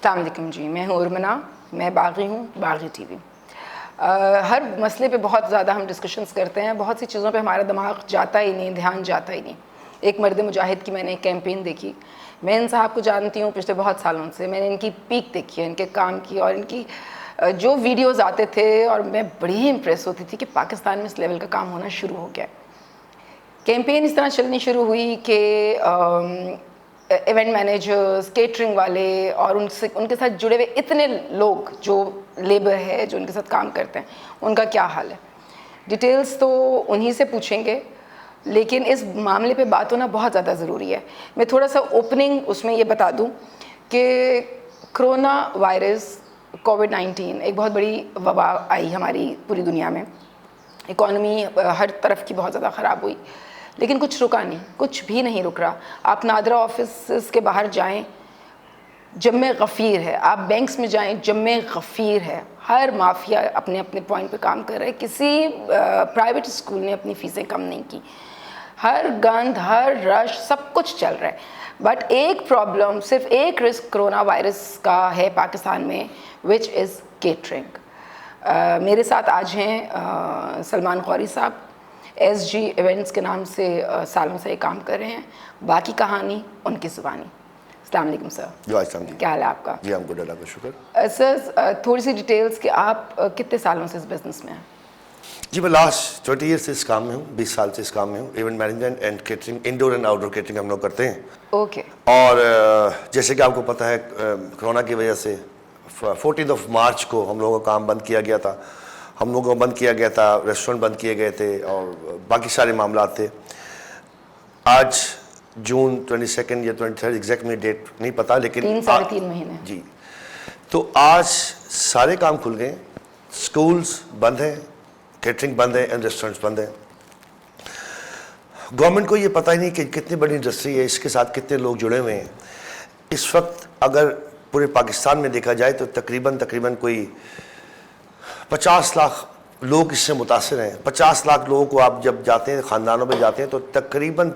अस्सलाम वालेकुम जी, मैं हूँ उर्मिना, मैं बागी हूँ, बागी टीवी। हर मसले पे बहुत ज़्यादा हम डिस्कशंस करते हैं, बहुत सी चीज़ों पे हमारा दिमाग जाता ही नहीं, ध्यान जाता ही नहीं। एक मर्द मुजाहिद की मैंने एक कैंपेन देखी। मैं इन साहब को जानती हूँ पिछले बहुत सालों से, मैंने इनकी पीक देखी है, इनके काम की, और इनकी जो वीडियोज़ आते थे और मैं बड़ी ही इम्प्रेस होती थी कि पाकिस्तान में इस लेवल का काम होना शुरू हो गया। कैंपेन इस तरह चलनी शुरू हुई कि इवेंट मैनेजर्स, केटरिंग वाले और उनके साथ जुड़े हुए इतने लोग जो लेबर है, जो उनके साथ काम करते हैं, उनका क्या हाल है। डिटेल्स तो उन्हीं से पूछेंगे, लेकिन इस मामले पे बात होना बहुत ज़्यादा ज़रूरी है। मैं थोड़ा सा ओपनिंग उसमें ये बता दूं कि कोरोना वायरस कोविड-19 एक बहुत बड़ी वबा आई हमारी पूरी दुनिया में। इकॉनमी हर तरफ की बहुत ज़्यादा ख़राब हुई, लेकिन कुछ रुका नहीं, कुछ भी नहीं रुक रहा। आप नादरा ऑफिस के बाहर जाएं, जम्मे गफ़ीर है। आप बैंक्स में जाएं, जम्मे गफ़ीर है। हर माफिया अपने अपने पॉइंट पे काम कर रहा है। किसी प्राइवेट स्कूल ने अपनी फ़ीसें कम नहीं की। हर गंद, हर रश, सब कुछ चल रहा है। बट एक प्रॉब्लम, सिर्फ एक रिस्क कोरोना वायरस का है पाकिस्तान में, विच इज़ केटरिंग। मेरे साथ आज हैं सलमान गौरी साहब, SG इवेंट्स के नाम से सालों से ये काम कर रहे हैं। बाकी कहानी उनकी ज़ुबानी। अस्सलाम वालेकुम सर। क्या हाल है आपका? जी, हम गुड, अल्लाह का शुक्र। सर थोड़ी सी डिटेल्स कि आप कितने सालों से इस बिज़नेस में हैं? जी, मैं लास्ट 20 ईयर से इस काम में हूँ, 20 साल से इस काम में हूँ। Event management and catering, indoor and outdoor catering हम लोग करते हैं। ओके। और जैसे कि आपको पता है, कोरोना की वजह से 14 मार्च को हम लोगों का काम बंद किया गया था। हम लोगों को बंद किया गया था, रेस्टोरेंट बंद किए गए थे और बाकी सारे मामला थे। आज जून 22 या 23 एग्जैक्ट में डेट नहीं पता, लेकिन 3-3.5 महीने जी। तो आज सारे काम खुल गए, स्कूल्स बंद हैं, केटरिंग बंद है एंड रेस्टोरेंट्स बंद हैं। गवर्नमेंट को ये पता ही नहीं कि कितनी बड़ी इंडस्ट्री है, इसके साथ कितने लोग जुड़े हुए हैं। इस वक्त अगर पूरे पाकिस्तान में देखा जाए तो तकरीबन कोई 50 लाख लोग इससे मुतासिर हैं। 50 लाख लोगों को आप जब जाते हैं, ख़ानदानों में जाते हैं, तो तकरीबन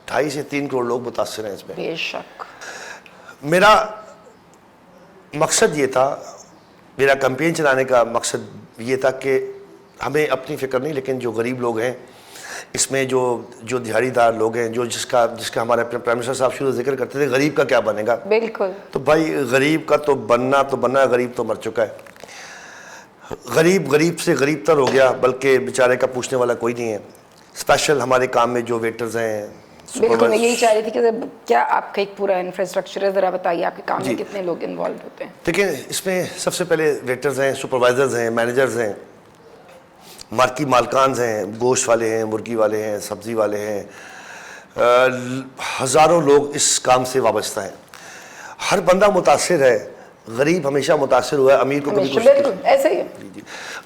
2.5 से 3 करोड़ लोग मुतासिर हैं इसमें। बेशक। मेरा मकसद ये था, मेरा कैंपेन चलाने का मकसद ये था कि हमें अपनी फ़िक्र नहीं, लेकिन जो गरीब लोग हैं इसमें, जो दिहाड़ीदार लोग हैं, जिसका हमारे अपने प्राइम मिनिस्टर साहब शुरू जिक्र करते थे, गरीब का क्या बनेगा। बिल्कुल। तो भाई गरीब का तो बनना, गरीब तो मर चुका है। गरीब से गरीब तर हो गया, बल्कि बेचारे का पूछने वाला कोई नहीं है। स्पेशल हमारे काम में जो वेटर्स हैं, बिल्कुल, मैं यही चाह रही थी कि क्या आपका एक पूरा इंफ्रास्ट्रक्चर है, ज़रा बताइए आपके काम में कितने लोग इन्वॉल्व होते हैं? देखिए, इसमें सबसे पहले वेटर्स हैं, सुपरवाइजर्स हैं, मैनेजर्स हैं, मार्की मालकान हैं, गोश्त वाले हैं, मुर्गी वाले हैं, सब्ज़ी वाले हैं। हज़ारों लोग इस काम से वाबस्ता हैं। हर बंदा मुतासिर है। गरीब हमेशा मुतासिर हुआ है, अमीर को कभी कुछ ऐसे ही है। जी।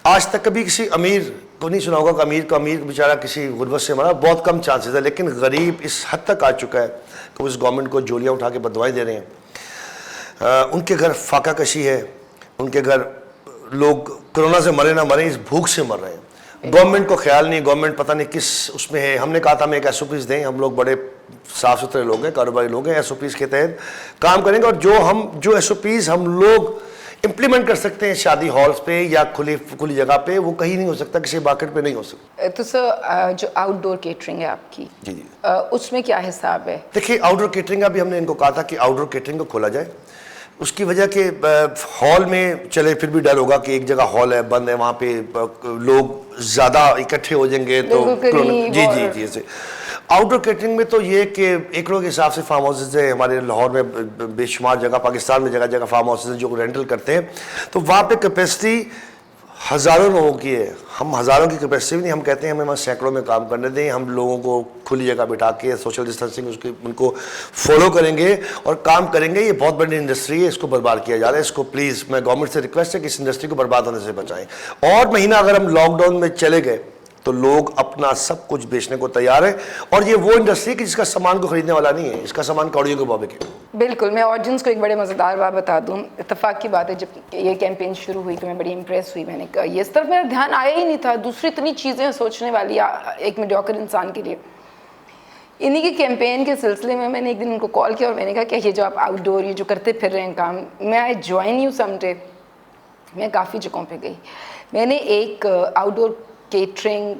आज तक कभी किसी अमीर को नहीं सुना होगा कि अमीर बेचारा किसी गुर्बत से मरा, बहुत कम चांसेस है। लेकिन गरीब इस हद तक आ चुका है कि उस गवर्नमेंट को जोलियाँ उठा के बदवाएँ दे रहे हैं। उनके घर फाका कशी है, उनके घर लोग कोरोना से मरे ना मरे, इस भूख से मर रहे हैं। गवर्नमेंट को ख्याल नहीं, गवर्नमेंट पता नहीं किस उसमें है। हमने कहा था हमें एक SOPs दें, हम लोग बड़े साफ़ सुथरे लोग हैं, कारोबारी लोग हैं, SOPs के तहत काम करेंगे। और जो SOPs हम लोग इम्प्लीमेंट कर सकते हैं शादी हॉल्स पे या खुली जगह पे, वो कहीं नहीं हो सकता, किसी मार्केट पे नहीं हो सकता। तो सर जो आउटडोर केटरिंग है आपकी, जी, उसमें क्या हिसाब है? देखिए, आउटडोर केटरिंग का भी हमने इनको कहा था कि आउटडोर केटरिंग को खोला जाए। उसकी वजह के हॉल में चले फिर भी डर होगा कि एक जगह हॉल है, बंद है, वहाँ पे लोग ज़्यादा इकट्ठे हो जाएंगे तो जी ऐसे। आउटडोर केटरिंग में तो ये कि एकड़ों के हिसाब से फार्म हाउसेज है हमारे लाहौर में, बेशुमार जगह, पाकिस्तान में जगह फार्म हाउसेज जो रेंटल करते हैं। तो वहाँ पे कैपेसिटी हज़ारों लोगों की है। हम हज़ारों की कैपेसिटी भी नहीं, हम कहते हैं हमें वहाँ सैकड़ों में काम करने दें। हम लोगों को खुली जगह बिठा के सोशल डिस्टेंसिंग उनको फॉलो करेंगे और काम करेंगे। ये बहुत बड़ी इंडस्ट्री है, इसको बर्बाद किया जा रहा है। इसको प्लीज़ मैं गवर्नमेंट से रिक्वेस्ट है कि इस इंडस्ट्री को बर्बाद होने से बचाएं। और महीना अगर हम लॉकडाउन में चले गए तो लोग अपना सब कुछ बेचने को तैयार है। और ये वो इंडस्ट्री है कि जिसका सामान को खरीदने वाला नहीं है, इसका सामान कौड़ियों के मुताबिक है। बिल्कुल। मैं ऑडियंस को एक बड़े मज़ेदार बात बता दूं। इत्तेफाक की बात है, जब ये कैंपेन शुरू हुई तो मैं बड़ी इंप्रेस हुई। मैंने कहा ये इस तरफ मेरा ध्यान आया ही नहीं था। दूसरी इतनी चीज़ें सोचने वाली एक मीडियोकर इंसान के लिए इन्हीं के कैंपेन के सिलसिले में मैंने एक दिन उनको कॉल किया और मैंने कहा कि ये जो आप आउटडोर ये जो करते फिर रहे हैं काम, मैं आई ज्वाइन यू समडे। मैं काफ़ी जगहों पे गई। मैंने एक आउटडोर केटरिंग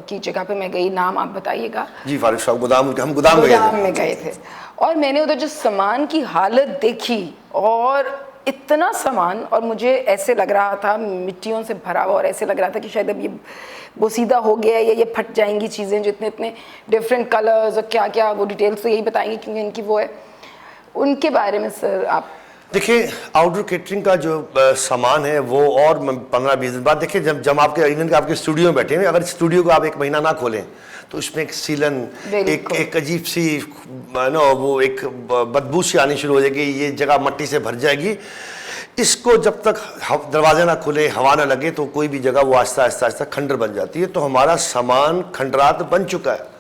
की जगह पे मैं गई, नाम आप बताइएगा। जी फारूक साहब, गोदाम में गए थे और मैंने उधर जो सामान की हालत देखी, और इतना सामान, और मुझे ऐसे लग रहा था मिट्टियों से भरा हुआ, और ऐसे लग रहा था कि शायद अब ये बोसीदा हो गया या ये फट जाएंगी चीज़ें, जो इतने इतने डिफरेंट कलर्स और क्या क्या, वो डिटेल्स तो यही बताएंगे क्योंकि इनकी वो है। उनके बारे में सर आप देखिए, आउटडोर केटरिंग का जो सामान है वो और 15-20 दिन बाद देखिए, जब आपके इवन आपके स्टूडियो में बैठे हैं, अगर स्टूडियो को आप 1 महीना ना खोलें तो उसमें एक सीलन, एक अजीब सी नो वो एक बदबू सी आनी शुरू हो जाएगी, ये जगह मट्टी से भर जाएगी। इसको जब तक दरवाजे ना खुले, हवा ना लगे, तो कोई भी जगह वो आहिस्ता आहिस्ता आहिस्ता खंडर बन जाती है। तो हमारा सामान खंडरात बन चुका है।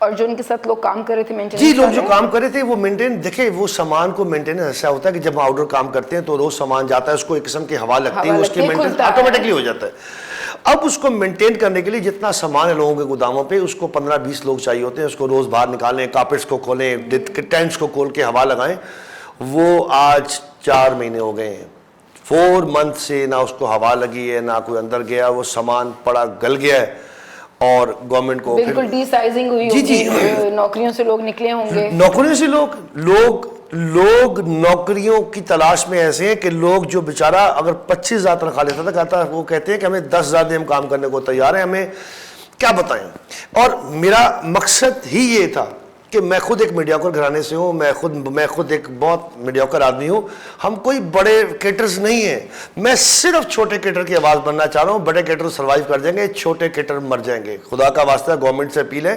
और जो उनके साथ लोग काम कर रहे थे मेंटेनेंस, जी लोग जो काम कर रहे थे वो मेंटेन, देखिए वो सामान को मेंटेनेंस ऐसा होता है कि जब हम आउटडोर काम करते हैं तो रोज सामान जाता है, उसको एक किस्म की हवा लगती है, उसकी मेंटेनेंस ऑटोमेटिकली हो जाता है। अब उसको मेंटेन करने के लिए जितना सामान है लोगों के गोदामों पे, उसको 15-20 लोग चाहिए होते हैं, उसको रोज बाहर निकालें, कार्पेट्स को खोलें, टेंट्स को खोल के हवा लगाएं। वो आज 4 महीने हो गए हैं, 4 मंथ से ना उसको हवा लगी है, ना कोई अंदर गया, वो सामान पड़ा गल गया है। और गवर्नमेंट को बिल्कुल डीसाइजिंग हुई होगी, नौकरियों से लोग निकले होंगे, नौकरियों से लोग नौकरियों की तलाश में ऐसे हैं कि लोग जो बेचारा अगर 25,000 तनख्वाह लेता था, कहता वो कहते हैं कि हमें 10,000 दे, हम काम करने को तैयार हैं, हमें क्या बताएं। और मेरा मकसद ही ये था कि मैं खुद एक मीडियाकर घराने से हूँ, मैं खुद एक बहुत मीडियाकर आदमी हूँ। हम कोई बड़े केटर्स नहीं हैं, मैं सिर्फ छोटे केटर की आवाज़ बनना चाह रहा हूँ। बड़े केटर सर्वाइव कर जाएंगे, छोटे केटर मर जाएंगे। खुदा का वास्ता गवर्नमेंट से अपील है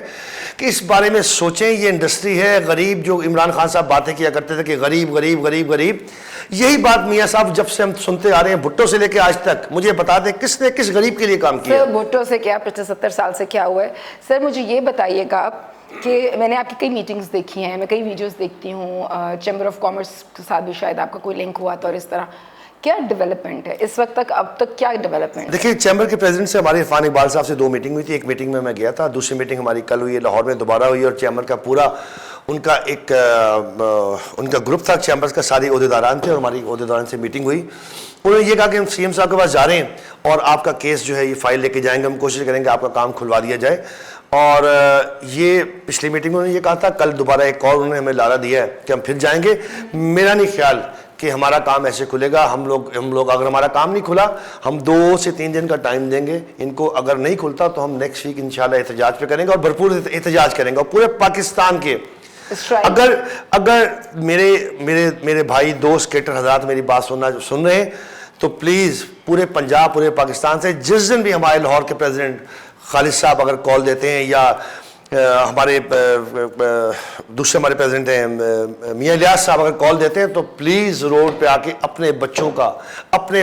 कि इस बारे में सोचें। ये इंडस्ट्री है गरीब, जो इमरान खान साहब बातें किया करते थे कि गरीब गरीब गरीब गरीब, यही बात मियाँ साहब जब से हम सुनते आ रहे हैं, भुट्टो से लेकर आज तक, मुझे बता दें किसने किस गरीब के लिए काम किया। सर भुट्टो से क्या, पिछले 70 साल से क्या हुआ है। सर मुझे ये बताइएगा कि मैंने आपकी कई मीटिंग्स देखी हैं, मैं कई वीडियोस देखती हूँ, चैम्बर ऑफ कॉमर्स के साथ भी शायद आपका कोई लिंक हुआ था, और इस तरह क्या डेवलपमेंट है इस वक्त तक, अब तक क्या डेवलपमेंट? देखिए, चैम्बर के प्रेसिडेंट से हमारे इरफान इकबाल साहब से 2 मीटिंग हुई थी। एक मीटिंग में मैं गया था, दूसरी मीटिंग हमारी कल हुई है, लाहौर में दोबारा हुई, और चैम्बर का पूरा उनका उनका ग्रुप था, चैम्बर्स का सारी ओहदेदारान थे, और हमारी ओहदेदारान से मीटिंग हुई। उन्होंने ये कहा कि हम सीएम साहब के पास जा रहे हैं और आपका केस जो है ये फाइल लेके जाएंगे, हम कोशिश करेंगे आपका काम खुलवा दिया जाए। और ये पिछली मीटिंग में उन्होंने ये कहा था, कल दोबारा एक और उन्होंने हमें लारा दिया है कि हम फिर जाएंगे। मेरा नहीं ख्याल कि हमारा काम ऐसे खुलेगा। हम लोग अगर हमारा काम नहीं खुला, हम 2 से 3 दिन का टाइम देंगे इनको। अगर नहीं खुलता तो हम नेक्स्ट वीक इंशाल्लाह एहतजाज पे करेंगे, और भरपूर एहतजाज करेंगे। और पूरे पाकिस्तान के अगर मेरे भाई दोस्त केटर हजरात मेरी बात सुन रहे हैं, तो प्लीज़ पूरे पंजाब, पूरे पाकिस्तान से, जिस दिन भी हमारे लाहौर के प्रेसिडेंट खालिद साहब अगर कॉल देते हैं, या हमारे दूसरे हमारे प्रेसिडेंट हैं मियां इलियास साहब अगर कॉल देते हैं, तो प्लीज़ रोड पे आके अपने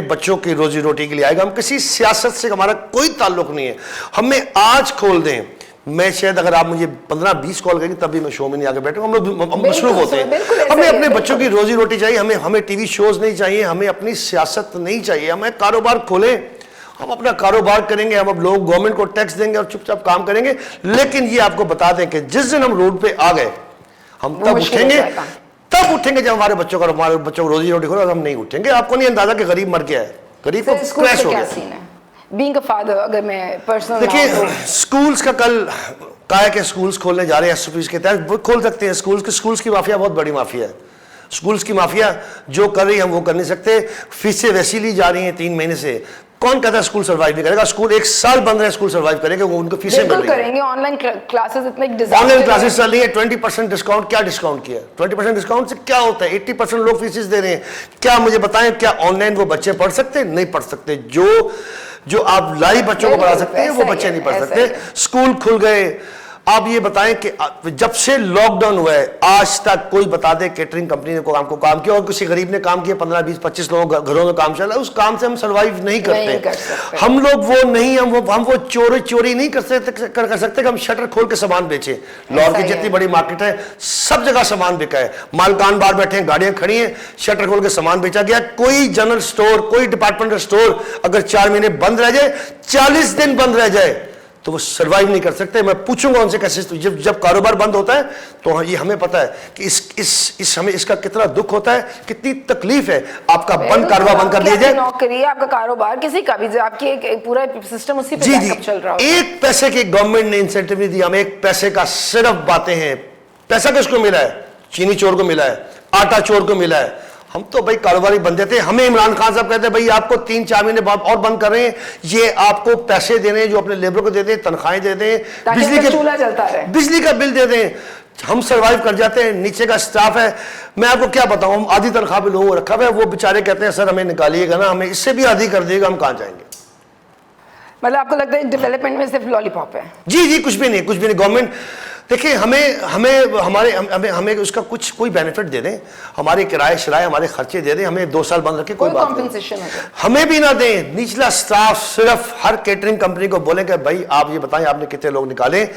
बच्चों की रोजी रोटी के लिए आएगा। हम किसी सियासत से हमारा कोई ताल्लुक नहीं है, हमें आज खोल दें। मैं शायद अगर आप मुझे 15-20 कॉल करेंगे तब भी मैं शो में नहीं आके बैठूंगा। हम लोग मसरूफ होते हैं, हमें अपने बच्चों की रोजी रोटी चाहिए, हमें टीवी शोज नहीं चाहिए, हमें अपनी सियासत नहीं चाहिए। हमें कारोबार खोलें, हम अपना कारोबार करेंगे, हम अब लोग गवर्नमेंट को टैक्स देंगे और चुपचाप काम करेंगे। लेकिन ये आपको बता दें कि जिस दिन हम रोड पे आ गए, हम तब उठेंगे जब हमारे बच्चों को रोजी रोटी खोले, और हम नहीं उठेंगे। आपको नहीं अंदाजा कि गरीब मर गया है, गरीब को क्रैश हो गया। Being a father, अगर मैं पर्सनल देखिए, स्कूल्स का कल कहा है कि स्कूल्स खोलने जा रहे हैं, एसओपी के तहत वो खोल सकते हैं। स्कूल्स की माफिया बहुत बड़ी माफिया है। स्कूल्स की माफिया जो कर रही है हम वो कर नहीं सकते। फीसें वैसी ली जा रही हैं 3 महीने से। कौन कहता है स्कूल सर्वाइव नहीं करेगा? स्कूल 1 साल बंद रहे, स्कूल सर्वाइव करेंगे, वो उनको फीसें मिल रही करेंगे। ऑनलाइन क्लासेस इतने ऑनलाइन क्लासेस चल रही है, 20% डिस्काउंट। क्या डिस्काउंट किया? 20% डिस्काउंट से क्या होता है? 80% लोग फीसेस दे रहे हैं। क्या मुझे बताएं, क्या ऑनलाइन वो बच्चे पढ़ सकते? नहीं पढ़ सकते। जो आप लाइव बच्चों को पढ़ा सकते हैं वो बच्चे नहीं पढ़ सकते। स्कूल खुल गए। आप ये बताएं कि जब से लॉकडाउन हुआ है आज तक कोई बता दे केटरिंग कंपनी ने काम किया, और किसी गरीब ने काम किया, 15-20-25 लोग घरों में काम चला, उस काम से हम सर्वाइव नहीं करते। हम लोग वो नहीं, हम वो चोरी नहीं कर सकते कि हम शटर खोल के सामान बेचे। लाहौर की जितनी बड़ी मार्केट है, सब जगह सामान बिका है। मालकान बाहर बैठे हैं, गाड़ियां खड़ी हैं, शटर खोल के सामान बेचा गया। कोई जनरल स्टोर, कोई डिपार्टमेंटल स्टोर अगर 4 महीने बंद रह जाए, 40 दिन बंद रह जाए, तो वो सर्वाइव नहीं कर सकते। मैं पूछूंगा उनसे कैसे, जब जब कारोबार बंद होता है तो ये हमें पता है कि इस हमें इसका कितना दुख होता है, कितनी तकलीफ है। आपका बंद कारोबार बंद कर दिया जाए, नौकरी, आपका कारोबार, किसी का भी, आपकी एक पूरा सिस्टम उसी पे जी बैकअप चल रहा है। एक पैसे के गवर्नमेंट ने इंसेंटिव नहीं दिया, हमें एक पैसे का सिर्फ बातें हैं। पैसा किसको मिला है? चीनी चोर को मिला है, आटा चोर को मिला है। हम तो भाई कारोबारी बंद देते हैं। हमें इमरान खान साहब कहते हैं भाई आपको 3-4 महीने बाद और बंद कर रहे हैं, ये आपको पैसे दे रहे हैं जो अपने लेबर को दे दें, तनख्वाहें दे दें, बिजली के चूल्हा जलता है, बिजली का बिल दे दें, हम सर्वाइव कर जाते हैं। नीचे का स्टाफ है, मैं आपको क्या बताऊं, हम आधी तनख्वाह पे लोगों को रखा हुआ है, वो बेचारे कहते हैं सर हमें निकालिएगा ना, हमें इससे भी आधी कर दिएगा, हम कहां जाएंगे। मतलब आपको लगता है डेवलपमेंट में सिर्फ लॉलीपॉप है? जी कुछ भी नहीं, कुछ भी नहीं। गवर्नमेंट देखिए हमें उसका कुछ कोई बेनिफिट दे दें, हमारे किराए शराए हमारे खर्चे दे दें, हमें 2 साल बंद रखे, कोई बात नहीं, हमें भी ना दें। निचला स्टाफ सिर्फ हर केटरिंग कंपनी को बोले कि भाई आप ये बताएं आपने कितने लोग निकाले,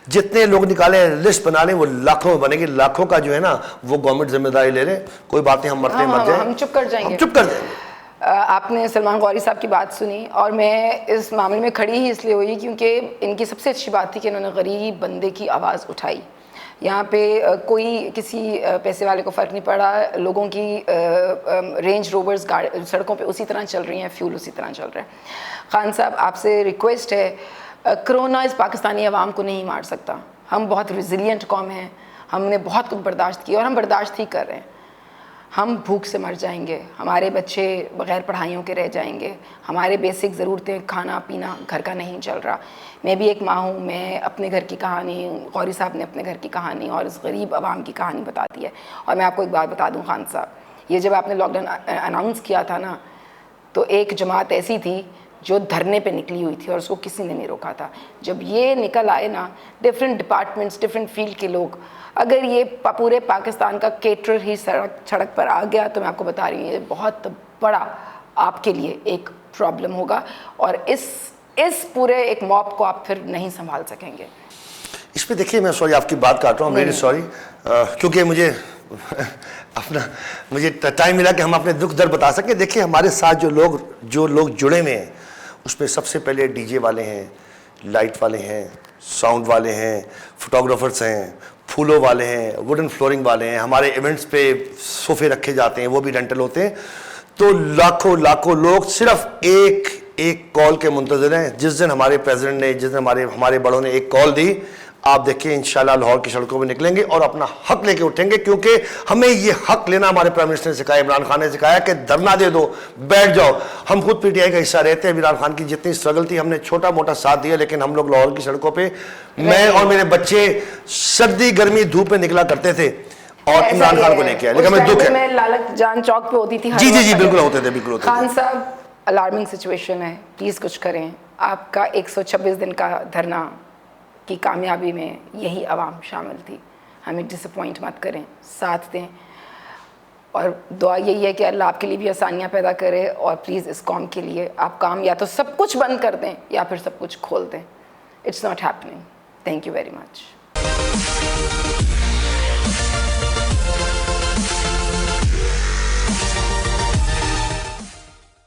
जितने लोग निकाले लिस्ट बना लें, वो लाखों में बनेगी। लाखों का जो है ना वो गवर्नमेंट जिम्मेदारी ले ले, कोई बात नहीं, हम मरते मर जाए, हम चुप कर जाएंगे, चुप कर जाएंगे। आपने सलमान गौरी साहब की बात सुनी और मैं इस मामले में खड़ी ही इसलिए हुई क्योंकि इनकी सबसे अच्छी बात थी कि इन्होंने गरीब बंदे की आवाज़ उठाई। यहाँ पे कोई किसी पैसे वाले को फ़र्क नहीं पड़ा, लोगों की रेंज रोवर्स सड़कों पे उसी तरह चल रही हैं, फ्यूल उसी तरह चल रहा है। खान साहब आपसे रिक्वेस्ट है, कोरोना इस पाकिस्तानी अवाम को नहीं मार सकता। हम बहुत रिजिलियंट कौम हैं, हमने बहुत कुछ बर्दाश्त किया और हम बर्दाश्त ही कर रहे हैं। हम भूख से मर जाएंगे, हमारे बच्चे बग़ैर पढ़ाइयों के रह जाएंगे, हमारे बेसिक ज़रूरतें खाना पीना घर का नहीं चल रहा। मैं भी एक माँ हूँ, मैं अपने घर की कहानी, गौरी साहब ने अपने घर की कहानी और इस गरीब आवाम की कहानी बता दी है। और मैं आपको एक बात बता दूँ खान साहब, ये जब आपने लॉकडाउन अनाउंस किया था ना, तो एक जमात ऐसी थी जो धरने पे निकली हुई थी और उसको किसी ने नहीं रोका था। जब ये निकल आए ना, डिफरेंट डिपार्टमेंट्स, डिफरेंट फील्ड के लोग, अगर ये पूरे पाकिस्तान का केटरर ही सड़क पर आ गया तो मैं आपको बता रही हूँ ये बहुत बड़ा आपके लिए एक प्रॉब्लम होगा और इस पूरे एक मॉब को आप फिर नहीं संभाल सकेंगे। इस पे देखिए, मैं सॉरी आपकी बात काट रहा हूँ, वेरी सॉरी, क्योंकि मुझे टाइम मिला कि हम अपने दुख दर्द बता सकें। देखिए हमारे साथ जो लोग जुड़े हुए हैं उसमें सबसे पहले डीजे वाले हैं, लाइट वाले हैं, साउंड वाले हैं, फोटोग्राफर्स हैं, फूलों वाले हैं, वुडन फ्लोरिंग वाले हैं, हमारे इवेंट्स पे सोफे रखे जाते हैं वो भी रेंटल होते हैं। तो लाखों लोग सिर्फ एक कॉल के मुंतज़िर हैं। जिस दिन हमारे प्रेसिडेंट ने, जिस दिन हमारे बड़ों ने एक कॉल दी, आप देखिए इंशाल्लाह लाहौर की सड़कों में निकलेंगे और अपना हक लेके उठेंगे, क्योंकि हमें ये हक लेना हमारे प्राइम मिनिस्टर ने सिखाया, इमरान खान ने सिखाया कि धरना दे दो, बैठ जाओ। हम खुद पीटीआई का हिस्सा रहते हैं, इमरान खान की जितनी स्ट्रगल थी हमने छोटा मोटा साथ दिया, लेकिन हम लोग लाहौर की सड़कों पे, मैं और मेरे बच्चे सर्दी गर्मी धूप में निकला करते थे और इमरान खान को लेके आए। लेकिन हमें दुख है, मैं लालक जान चौक पे होती थी, जी बिल्कुल होते थे, बिल्कुल होते थे। खान साहब अलार्मिंग सिचुएशन है, प्लीज़ कुछ करें। आपका 126 दिन का धरना की कामयाबी में यही आवाम शामिल थी, हमें डिसअपॉइंट मत करें, साथ दें और दुआ यही है कि अल्लाह आपके लिए भी आसानियाँ पैदा करे और प्लीज़ इस कौम के लिए आप काम या तो सब कुछ बंद कर दें या फिर सब कुछ खोल दें। It's not happening. Thank you very much.